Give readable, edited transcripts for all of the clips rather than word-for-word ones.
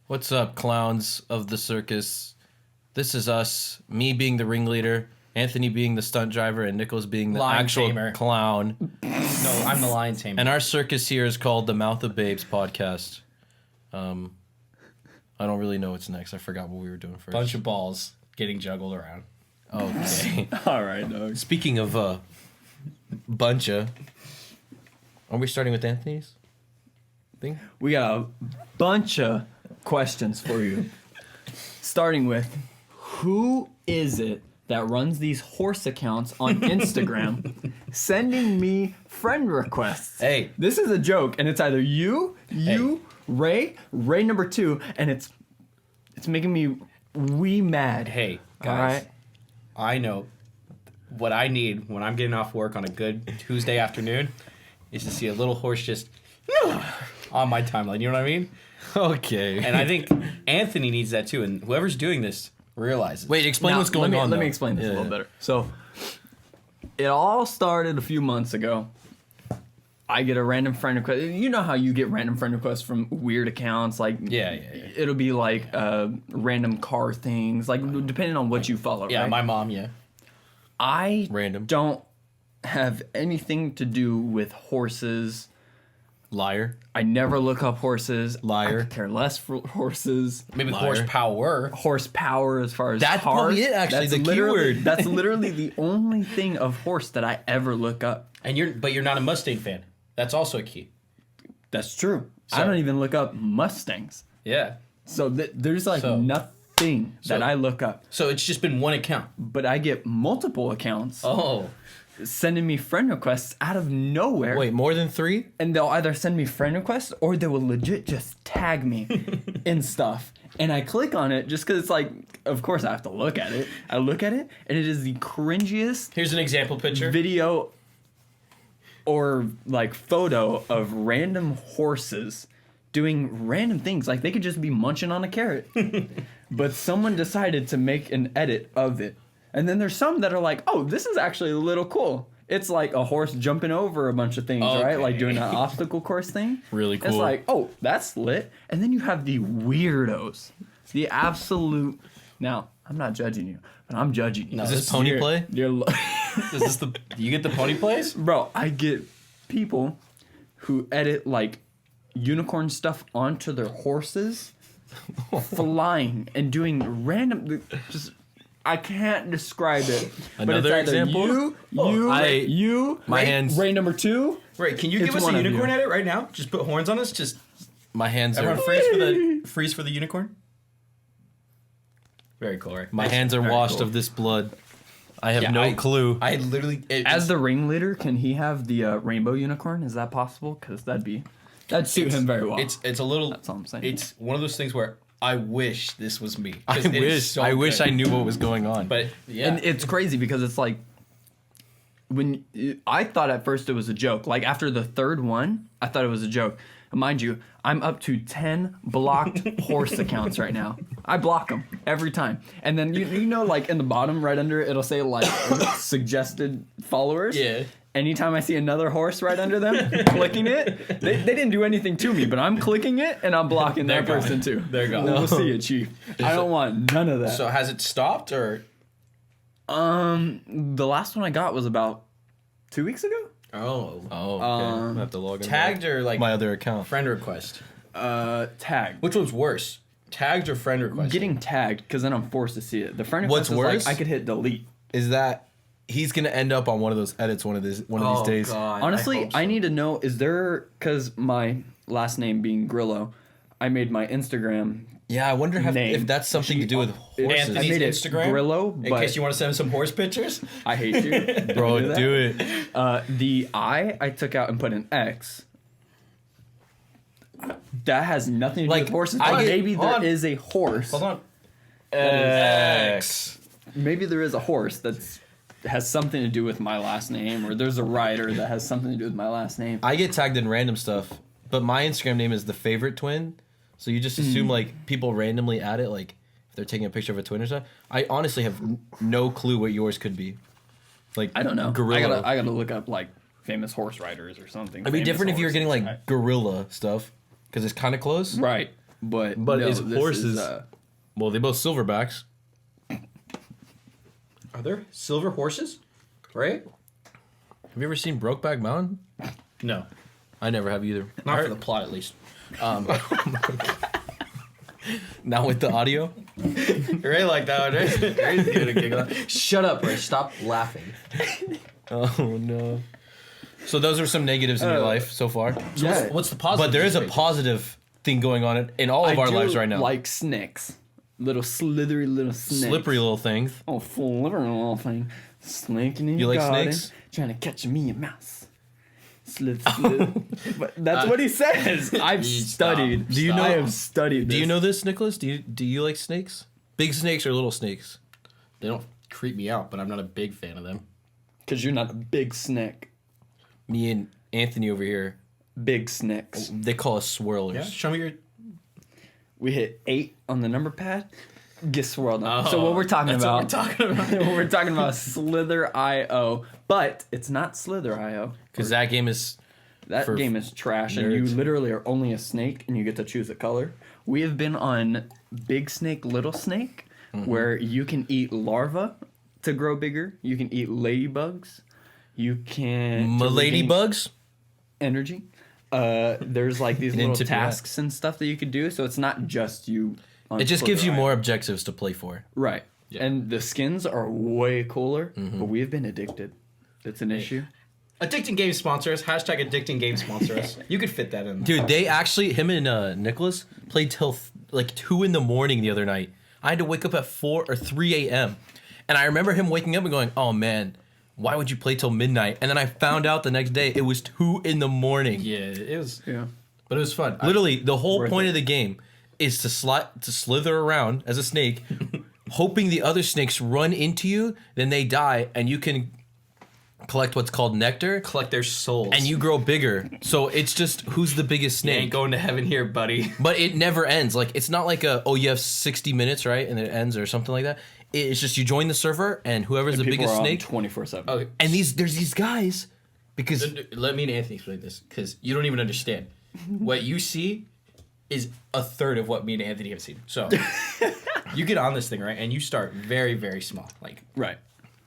What's up, clowns of the circus? This is us, me being the ringleader, Anthony being the stunt driver, and Nichols being the Lion actual tamer. clown. No, I'm the lion tamer. And our circus here is called the Mouth of Babes podcast. I don't really know what's next. I forgot what we were doing first. Bunch of balls getting juggled around. Okay. All right, dog. Speaking of bunch of, are we starting with Anthony's thing? We got a bunch of questions for you. Starting with, who is it that runs these horse accounts on Instagram sending me friend requests? Hey. This is a joke, and it's either you, Ray number 2, and it's making me wee mad. Hey, guys. All right? I know what I need when I'm getting off work on a good Tuesday afternoon is to see a little horse just on my timeline. You know what I mean? Okay. And I think Anthony needs that too. And whoever's doing this realizes. Wait, explain Now, what's going on. Let though. me explain this Yeah. a little better. So, it all started a few months ago. I get a random friend request. You know how you get random friend requests from weird accounts, like Yeah. it'll be like random car things, like depending on what you follow. Yeah, right? my mom, yeah. I Random. don't have anything to do with horses. Liar. I never look up horses. Liar. I could care less for horses. Maybe Liar. horsepower. Horsepower, as far as That's cars, probably it, actually, the literally- keyword. That's literally the only thing of horse that I ever look up. And you're not a Mustang fan. That's also a key. That's true. I So- don't even look up Mustangs. Yeah. So there's like So- nothing that I look up. So it's just been one account. But I get multiple accounts Oh. sending me friend requests out of nowhere. Wait, more than 3? And they'll either send me friend requests or they will legit just tag me in stuff. And I click on it just because it's like, of course I have to look at it. I look at it and it is the cringiest Here's an example picture. video or like photo of random horses doing random things. Like they could just be munching on a carrot. But someone decided to make an edit of it. And then there's some that are like, oh, this is actually a little cool. It's like a horse jumping over a bunch of things, right? Like doing an obstacle course thing. Really cool. It's like, oh, that's lit. And then you have the weirdos. The absolute... Now, I'm not judging you, but I'm judging you. No, Is this pony You're- play? you're Is this the you get the pony plays? Bro, I get people who edit like unicorn stuff onto their horses, flying and doing random. Just I can't describe it. Another but it's either example? My Ray, hands- Ray number 2. Right, can you It's give us one a of you. unicorn edit right now? Just put horns on us. Just My hands everyone are freeze for the unicorn. Very cool, right? my hands are Very washed cool. of this blood. I have Yeah, no clue. I literally As the ringleader, can he have the rainbow unicorn? Is that possible? Because that'd suit him very well. It's a little. That's all I'm saying. It's one of those things where I wish this was me. I 'Cause it is so I wish good. I knew what was going on. But yeah, And it's crazy because it's like when I thought at first it was a joke. Like after the third one, I thought it was a joke. And mind you, I'm up to 10 blocked horse accounts right now. I block them every time. And then you know like in the bottom right under it, it'll say like suggested followers. Yeah. Anytime I see another horse right under them, clicking it, they didn't do anything to me, but I'm clicking it and I'm blocking that They're person gone. too. They're gone. We'll see it, Chief. I don't want none of that. so has it stopped or? The last one I got was about 2 weeks ago. Oh, Oh, okay. I'm gonna have to log in. tagged or like my other account. friend request? Tagged. Which one's worse, tagged or friend request? Getting tagged because then I'm forced to see it. The friend What's request is worse? like I could hit delete. Is that he's gonna end up on one of those edits one of these days. Honestly, I need to know, is there, because my last name being Grillo, I made my Instagram. Yeah, I wonder Name. if that's something to do with horses. Anthony's I made it Instagram? Grillo, In but case you want to send some horse pictures. I hate you. Bro, Don't do that. it. The I took out and put an X. That has nothing to do Like, with horses. I But get- maybe hold there on. is a horse. Hold on. X. Maybe there is a horse that's has something to do with my last name, or there's a rider that has something to do with my last name. I get tagged in random stuff, but my Instagram name is the favorite twin. So you just assume like people randomly add it, like if they're taking a picture of a twin or something. I honestly have no clue what yours could be. Like I don't know. Gorilla. I gotta look up like famous horse riders or something. It'd be Famous different if you were horses, getting like right? gorilla stuff because it's kind of close. Right. But But no, is this horses- is, Well, they both silverbacks. Are there silver horses? Right? Have you ever seen Brokeback Mountain? No, I never have either. not for the plot at least. Not with the audio. Ray like that one, right? Ray's giving a giggle. Shut up, Ray. Stop laughing. Oh no. So those are some negatives in your life so far. yeah. What's the positive? But there is a Wait, positive thing going on in all of I our do lives right now. like snakes. Little slithery little snakes. Slippery little things. Oh, slippery little thing. Snaking in You your like garden, snakes? trying to catch me a mouse. Slip, slip. But that's what he says. I've studied. Do you know- I have studied. Do you this. know this, Nicholas? Do you like snakes? Big snakes or little snakes? They don't creep me out, but I'm not a big fan of them. Because you're not a big snake. Me and Anthony over here, Big snakes. they call us swirlers. Yeah. Show me your. We hit 8 on the number pad. Get swirled on. Oh, So what we're talking that's about? what we're talking about. We're talking about Slither.io, but it's not Slither.io. Because that game is That for game is trash, and you nerds. literally are only a snake, and you get to choose a color. We have been on Big Snake, Little Snake, where you can eat larvae to grow bigger. You can eat ladybugs. You can ladybugs. energy. There's like these An little intip- tasks and stuff that you could do, so it's not just you. On It just gives you Slither.io. more objectives to play for. Right. Yeah. And the skins are way cooler, but we have been addicted. That's an issue. Addicting Games sponsor us. Hashtag Addicting Games sponsor us. You could fit that in. Dude, they actually, him and Nicholas played till like 2 in the morning the other night. I had to wake up at 4 or 3 a.m. And I remember him waking up and going, oh man, why would you play till midnight? And then I found out the next day it was 2 in the morning. Yeah, it was. Yeah. But it was fun. Literally, the whole Worth point it. of the game is to slither around as a snake, hoping the other snakes run into you, then they die, and you can collect what's called nectar, Collect their souls. and you grow bigger. So it's just who's the biggest You ain't snake. going to heaven here, buddy. But it never ends. Like, it's not like you have 60 minutes, right? And it ends or something like that. It's just you join the server, and whoever's the biggest snake. 24/7. Okay. And there's these guys, because Let me and Anthony explain this, because you don't even understand. What you see is a third of what me and Anthony have seen. So, you get on this thing, right? And you start very, very small. Like, Right.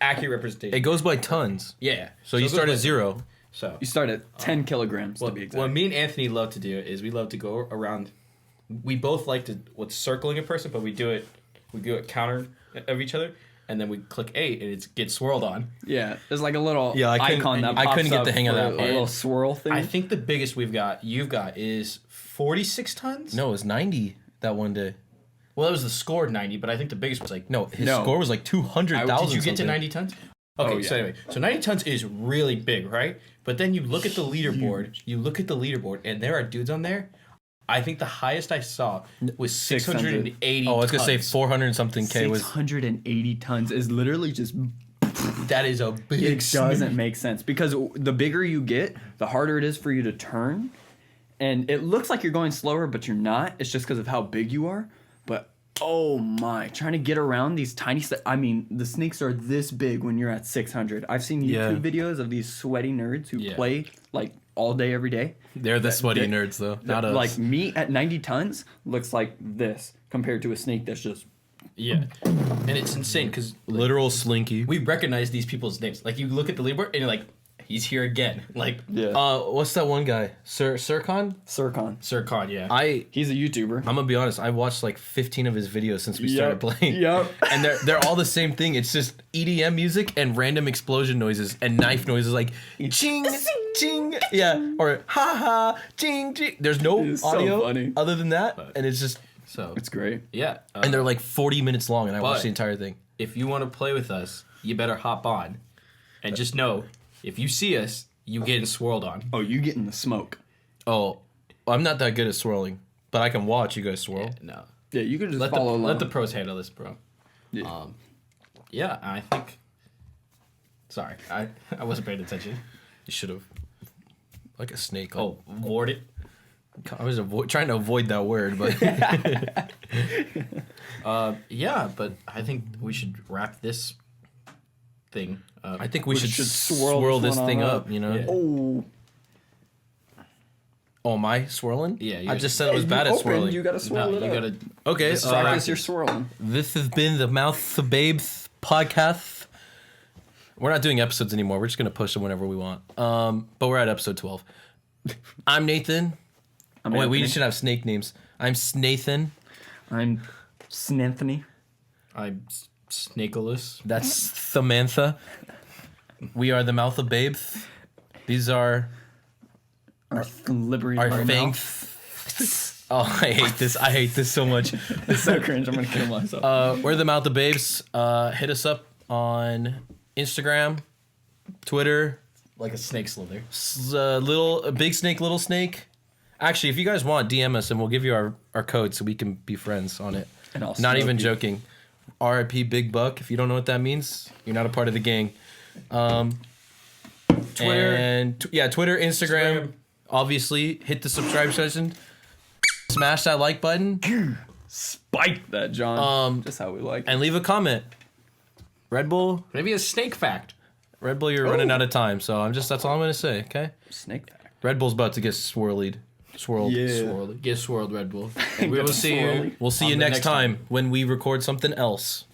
accurate representation. it goes by tons. Yeah. So you it goes start by- at 0. So, You start at 10 kilograms what, to be exact. what me and Anthony love to do is we love to go around. We both like to what's circling a person, but we do it counter of each other, and then we click 8 and it gets swirled on. Yeah, there's like a little Yeah, I couldn't- icon that I pops couldn't get up the hang of for that a part. little swirl thing. I think the biggest you've got is 46 tons. No, it was 90 that one day. Well, that was the score 90, but I think the biggest was like No, his No. score was like 200,000. Did you get to 90 tons? Okay, Oh, yeah. so anyway, so 90 tons is really big, right? But then you look at the leaderboard, and there are dudes on there. I think the highest I saw was 680. Oh, I was gonna say tons. 400 and something K was. 680 tons is literally just. That is a big. It doesn't make sense because the bigger you get, the harder it is for you to turn, and it looks like you're going slower, but you're not. It's just because of how big you are. But oh my, trying to get around these tiny. I mean, the snakes are this big when you're at 600. I've seen YouTube videos of these sweaty nerds who Yeah. play like all day, every day. They're the sweaty that- nerds, though. Not us. Like me at 90 tons looks like this compared to a snake that's just. Yeah, and it's insane because literal slinky. we recognize these people's names. Like you look at the leaderboard and you're like, he's here again. Like Yeah. What's that one guy? Sircon? Sircon. Sir Khan, yeah. He's a YouTuber. I'm gonna be honest. I watched like 15 of his videos since we started Yep, playing. yep. And they're all the same thing. It's just EDM music and random explosion noises and knife noises like ching ching, yeah, or ha ha ching ching. There's no It's so audio funny. other than that, and it's just So It's great. yeah, and they're like 40 minutes long, and I watched But- the entire thing. if you want to play with us, you better hop on, and just know if you see us, you getting swirled on. Oh, you getting the smoke. Oh, I'm not that good at swirling, but I can watch you guys swirl. No, Yeah, you can just let follow along. let the pros handle this, bro. Yeah. Yeah, I think. Sorry, I wasn't paying attention. You should have, like a snake. Like, Oh, ward it. I was trying to avoid that word, but Yeah, but I think we should wrap this thing up. I think we should should swirl swirl this this one thing on up. up. You know. Yeah. Oh, Oh, am I swirling? Yeah, I just said it was You bad at opened, swirling. You gotta swirl No, it you up. gotta. Okay, Practice your swirling. this has been the Mouth of Babes podcast. We're not doing episodes anymore. We're just gonna push them whenever we want. But we're at episode 12. I'm Nathan. Wait, we should have snake names. I'm Snathan. I'm Snanthony. I'm Snakeolus. That's Samantha. We are the Mouth of Babes. These are Our liberating our our fangs. Oh, I hate this. I hate this so much. It's so cringe. I'm gonna kill myself. We're the Mouth of Babes. Hit us up on Instagram, Twitter, Like a snake slither. a big snake, little snake. Actually, if you guys want, DM us and we'll give you our code so we can be friends on it. And I'll Not smoke even you. joking. RIP Big Buck. If you don't know what that means, you're not a part of the gang. Twitter. And Twitter, Instagram. Obviously, hit the subscribe button. Smash that like button Spike that, John. Just how we like it. and leave a comment. Red Bull, Maybe a snake fact. you're running out of time, so that's all I'm gonna say. Okay. Snake tag. Red Bull's about to get swirled. Get swirled Red Bull. And we will see you. We'll see on you the next next time when we record something else.